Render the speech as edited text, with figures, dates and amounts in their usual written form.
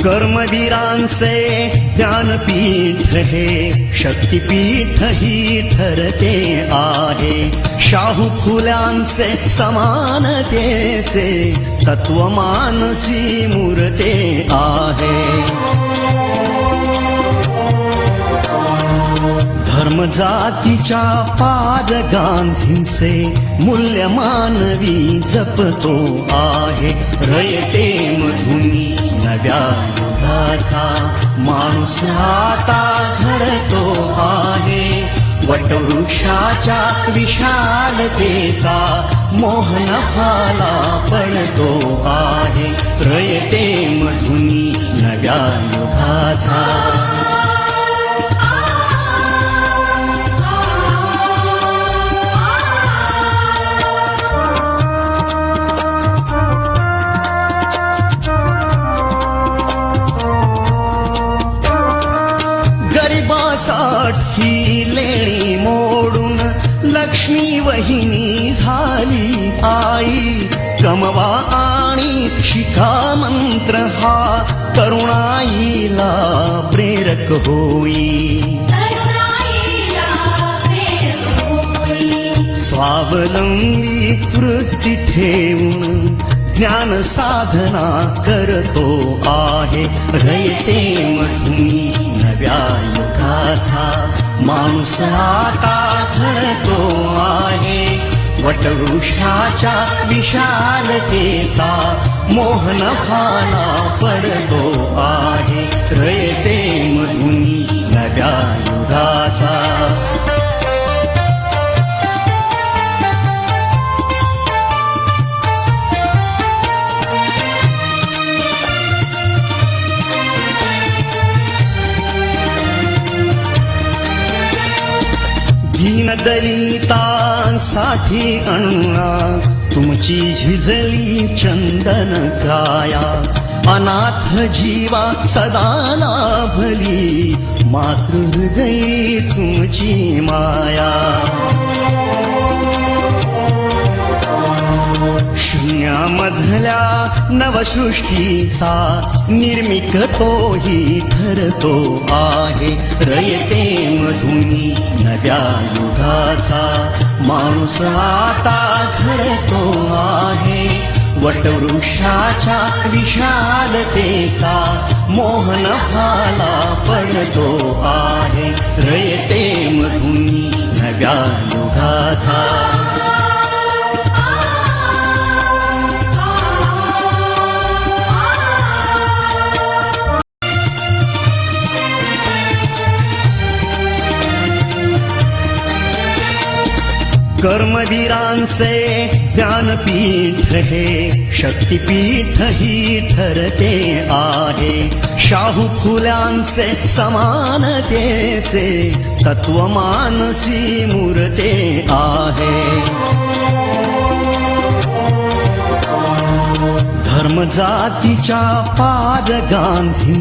कर्मवीरांचे ज्ञानपीठ हे शक्तिपीठ ही ठरते आहे. शाहू फुल्यांचे समानतेचे तत्वमानसी मूर्ते आहे. धर्म जातीच्या पाद गांधींचे मूल्य मानवी जपतो आहे. रयते मधुनी नव्या युगाचा माणूस आता घडतो आहे. वटवृक्षाच्या विशालतेचा मोहन फाला पडतो आहे. रयते मधुनी नव्या युगाचा ही लेणी मोडून लक्ष्मी वहिनी झाली आई. कमवा आणि शिका मंत्र हा तरुणाईला प्रेरक होई. स्वावलंबी वृत्ती ठेवून ज्ञान साधना करतो आहे. रयते मधुनी नव्या युगाचा माणूस आता घडतो आहे. वटवृक्षाच्या विशालतेचा मोहन फाला पडतो आहे. रयते मधुनी नव्या युगाचा दीनदलितांसाठी अण्णा तुमची झिजली चंदन काया. अनाथ जीवा सदा लाभली मातृहृदयी तुमची माया. शून्यामधल्या नवसृष्टीचा निर्मिक तोही ठरतो आहे. रयते मधुनी नव्या युगाचा माणूस आता घडतो आहे. वटवृक्षाच्या विशालतेचा मोहन फाला पडतो आहे. रयते मधुनी नव्या युगाचा कर्मवीरांचे ज्ञानपीठ हे शक्तिपीठ ही ठरते आहे. शाहू फुल्यांचे समानतेचे तत्वमानसी मूर्ते आहे. धर्म जातीच्या पाद गांधी